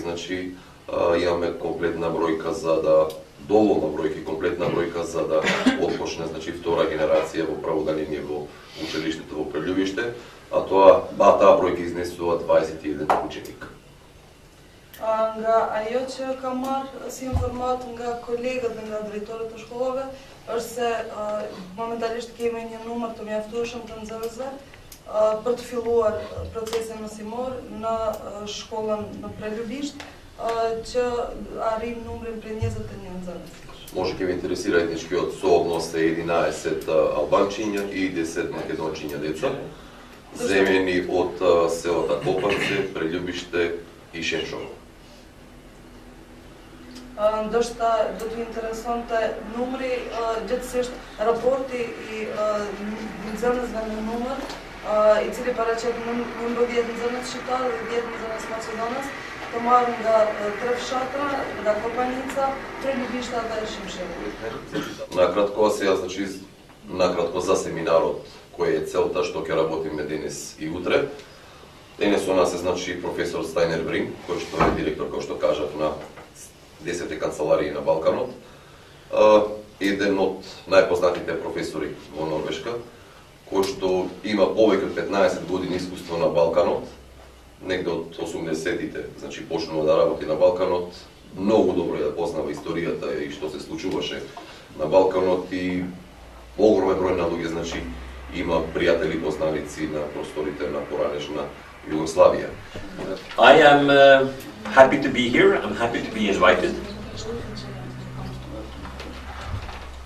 значи имаме комплетна бројка за да доволна бројка, комплетна бројка за да отпочне значи втора генерација во праводаление во училиштето во Прелюбиште, а таа бројка изнесува 21 ученик. Nga ajo që kam marrë si informat nga kolegët dhe nga drejtorët të shkollave është se momentalisht kemi një numër të mjaftueshëm të nxënësve për të filluar procesin mësimor në shkollën në Preljubish që arrin numrin prej 21 nxënës. Може ќе ве интересира етничкиот сооднос е 11 албанчиња и 10 македончиња деца, земени од селата Копанце, Прелюбиште и Шеншово. Ndoshta do t'ju interesonte numri, gjithsesi raporti I nxënësve në numër, I cili paraqet 19 nxënës shqiptar dhe 10 nxënës macedonës, të marrë nga 3 fshatra, nga Kopanica, Preljubišta dhe Shimshevo. Накратко сега, значи, накратко за семинарот, кој е целта што ќе работиме денес и утре. Денес у нас е, значи, професор Стајнер Брин, кој што е директор, кој што кажав, на 10 канцеларии на Балканот, еден од најпознатите професори во Норвешка, кој што има повеќе од 15 години искуство на Балканот, негде од 80-тите, значи почнува да работи на Балканот, многу добро ја познава историјата и што се случуваше на Балканот и огромен број на луѓе, значи има пријатели познаници на просторите на поранешна Югославија. I am happy to be here. I'm happy to be invited.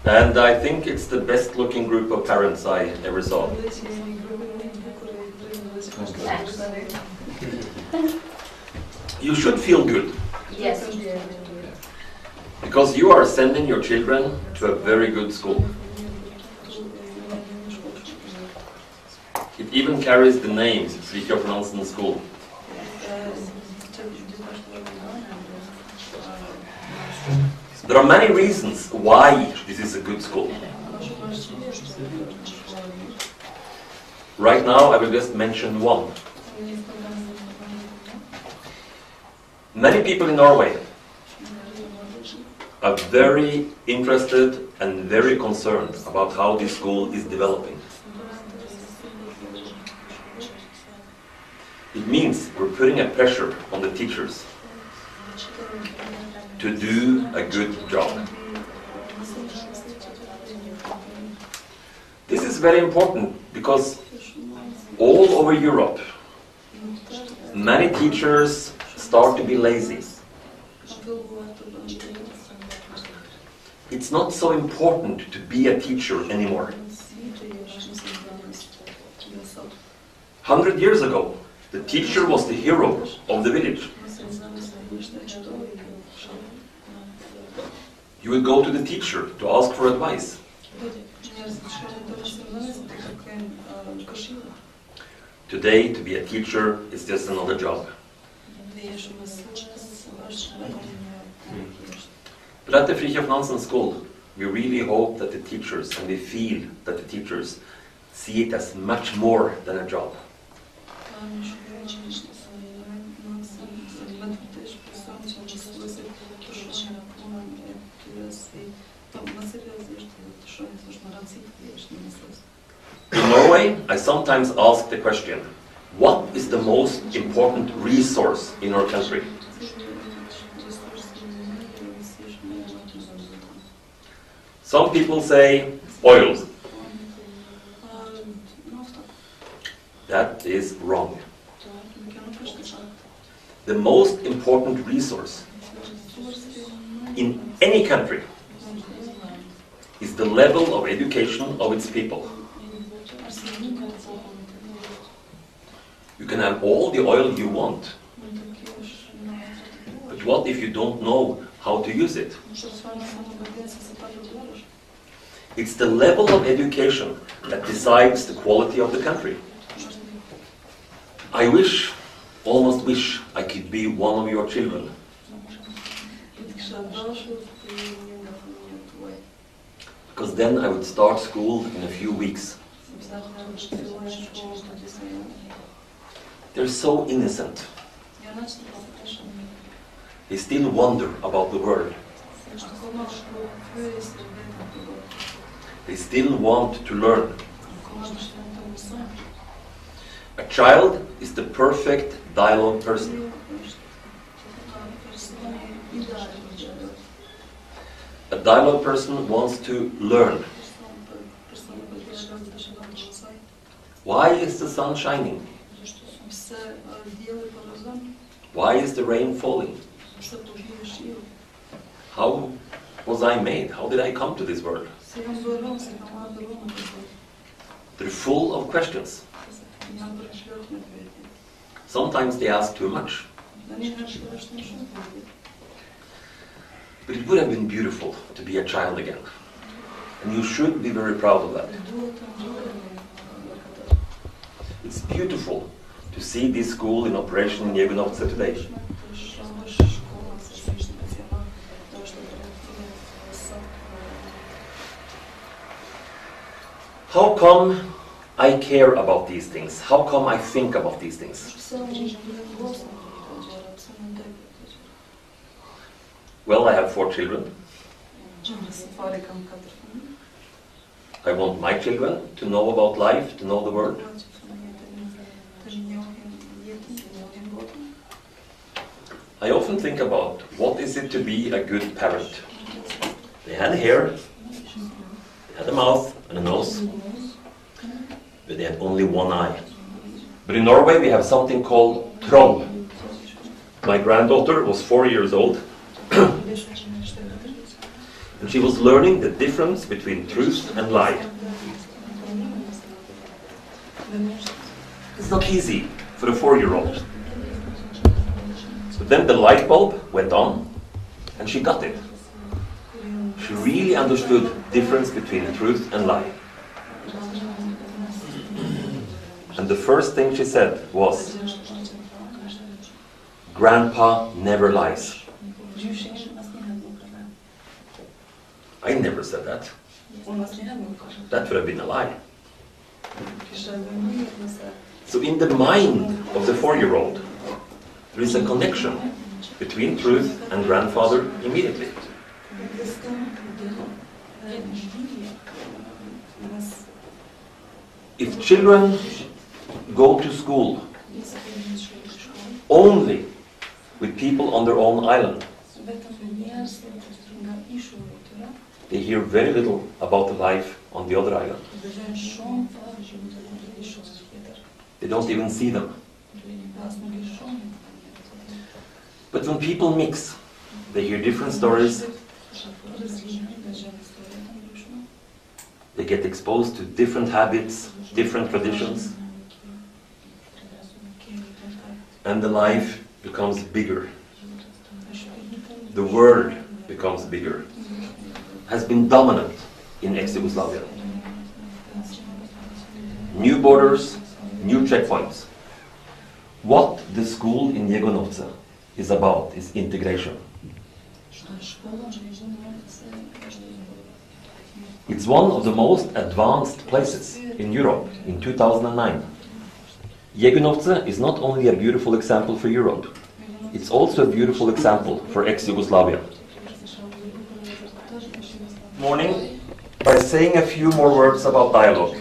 And I think it's the best looking group of parents I ever saw. You should feel good. Yes. Because you are sending your children to a very good school. It even carries the name Fridtjof Nansen School. There are many reasons why this is a good school. Right now I will just mention one. Many people in Norway are very interested and very concerned about how this school is developing. It means we're putting a pressure on the teachers to do a good job. This is very important because all over Europe, many teachers start to be lazy. It's not so important to be a teacher anymore. 100 years ago, the teacher was the hero of the village. You would go to the teacher to ask for advice. Today, to be a teacher is just another job. But at the Fridtjof Nansen School, we really hope that the teachers, and we feel that the teachers, see it as much more than a job. In Norway, I sometimes ask the question, what is the most important resource in our country? Some people say oil. That is wrong. The most important resource in any country is the level of education of its people. You can have all the oil you want, but what if you don't know how to use it? It's the level of education that decides the quality of the country. I almost wish I could be one of your children. Because then I would start school in a few weeks. They're so innocent. They still wonder about the world. They still want to learn. A child is the perfect dialogue person. A dialogue person wants to learn. Why is the sun shining? Why is the rain falling? How was I made? How did I come to this world? They're full of questions. Sometimes they ask too much. But it would have been beautiful to be a child again. And you should be very proud of that. It's beautiful to see this school in operation in Jegunovce today. How come I care about these things? How come I think about these things? Well, I have 4 children. I want my children to know about life, to know the world. I often think about what is it to be a good parent. They had hair, they had a mouth and a nose, but they had only one eye. But in Norway we have something called troll. My granddaughter was 4 years old, and she was learning the difference between truth and lie. It's not easy for a 4-year-old. But then the light bulb went on, and she got it. She really understood the difference between truth and lie. And the first thing she said was, "Grandpa never lies." I never said that. That would have been a lie. So in the mind of the 4-year-old, there is a connection between truth and grandfather immediately. If children go to school only with people on their own island, they hear very little about the life on the other island. They don't even see them. But when people mix, they hear different stories, they get exposed to different habits, different traditions, and the life becomes bigger. The world becomes bigger. Has been dominant in ex-Yugoslavia. New borders, new checkpoints. What the school in Jegunovce is about is integration. It's one of the most advanced places in Europe in 2009. Jegunovce is not only a beautiful example for Europe, it's also a beautiful example for ex-Yugoslavia. Morning, by saying a few more words about dialogue.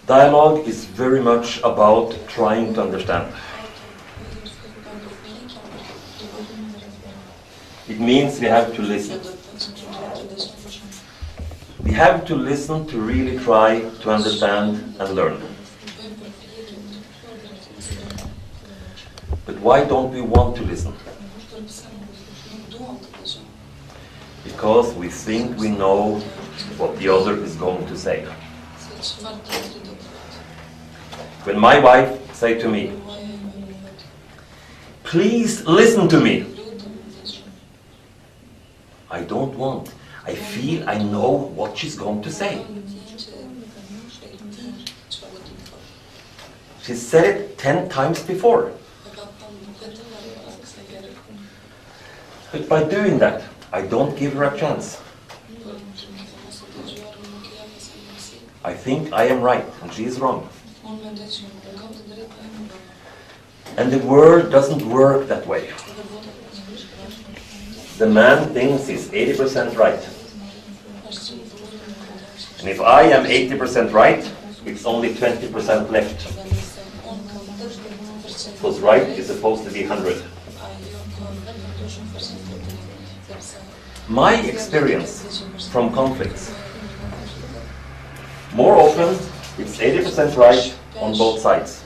Dialogue is very much about trying to understand. It means we have to listen. We have to listen to really try to understand and learn. But why don't we want to listen? Because we think we know what the other is going to say. When my wife said to me, "Please listen to me," I don't want. I feel I know what she's going to say. She said it 10 times before. But by doing that, I don't give her a chance. I think I am right and she is wrong. And the world doesn't work that way. The man thinks he's 80% right. And if I am 80% right, it's only 20% left. Because right is supposed to be 100. My experience from conflicts, more often it's 80% right on both sides.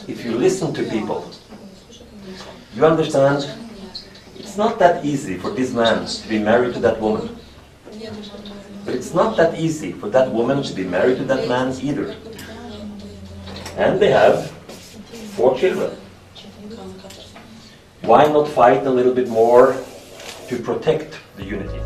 If you listen to people, you understand it's not that easy for this man to be married to that woman. But it's not that easy for that woman to be married to that man either. And they have 4 children. Why not fight a little bit more to protect the unity?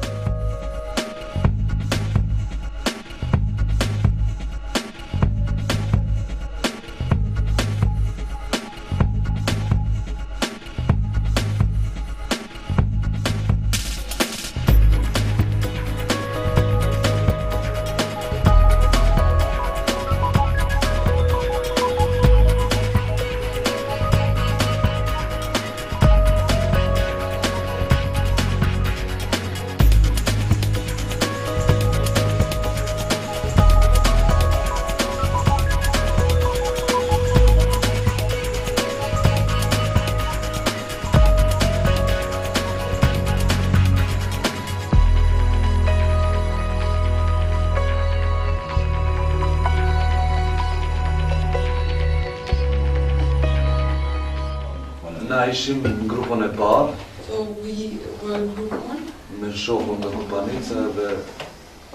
Na ishim në grupën e parë. So we were group 1. Me shokun nga kompanica dhe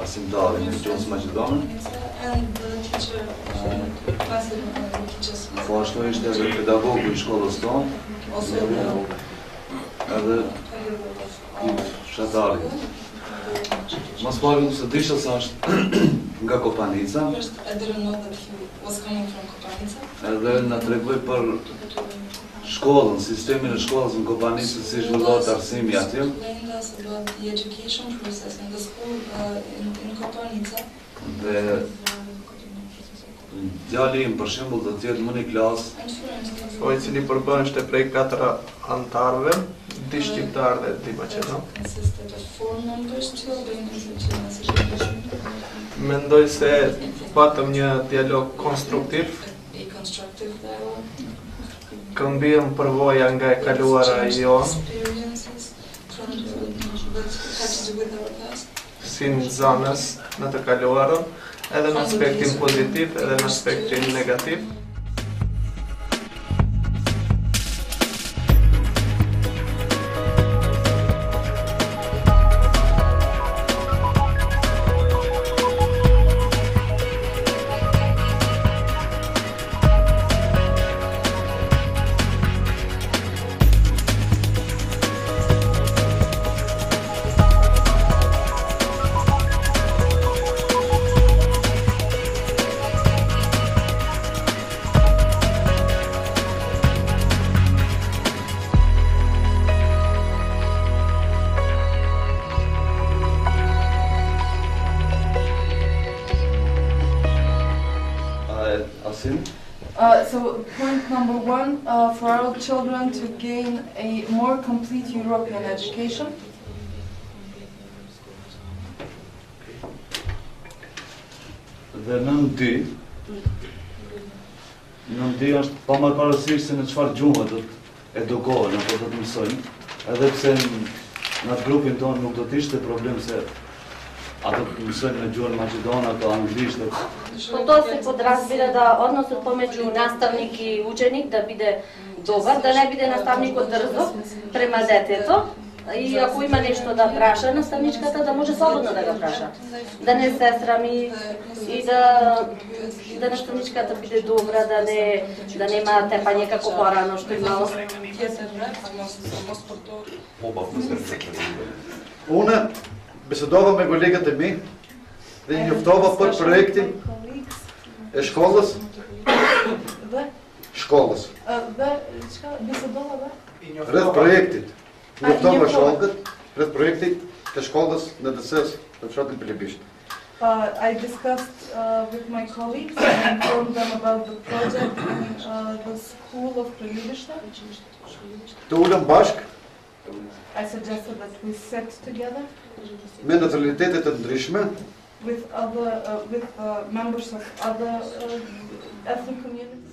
asimtarin e gjuhës maqedone. And the teacher, class teachers. Po ashtu ishte edhe pedagogu I shkollës tonë. Also edhe I fshatarit. Mas pari se disha sa është nga kompanica. First, I didn't know that he was coming from Kopanica. Edhe na tregoi për shkollën, sistemin e shkollës në kompanicë, si zhvillohet arsimi atje. Explained us about the education process in the school in Kopanica. Dhe djali im për shembull do të jetë më në klasë. I cili përbëhej prej 4 antarëve, 2 shqiptar dhe 2 maqedon. Consisted of 4 members, 2 Albanians and 2 Macedonians. Mendoj se patëm një dialog konstruktiv. A constructive dialogue. Këmbiem përvoja nga e kaluara jonë, Experiences that had to do with our past. si nxënës në të kaluarën, edhe në aspektin pozitiv, edhe në aspektin negativ. So point number 1, for our children to gain a more complete European education. Dhe nën dy është pa marrë parasysh se në çfarë gjuhë do të edukohen apo do të mësojnë, edhe pse në atë grupin tonë nuk do të ishte problem se ato të mësojnë në gjuhën maqedone apo anglisht. Po to se подразбира да односот помеѓу наставник и ученик да биде добар, да не биде наставникот дрзов према детето. И ако има нешто да праша наставничката, да може слободно да го праша. Да не се срами и да наставничката биде добра, да нема тепање како порано што имало. Уна besedova me kolegët e mi dhe një njoftova për projektin e shkollës. Shkollës. Rreth projektit. Njoftova shokët rreth projektit të shkollës në DSS të fshatit Pilipishtë. I discussed with my colleagues and informed them about the project in the school of Preljudišta. Të ulëm bashk I suggested that we sit together me nacionalitetet të ndryshme with other with members of other ethnic communities.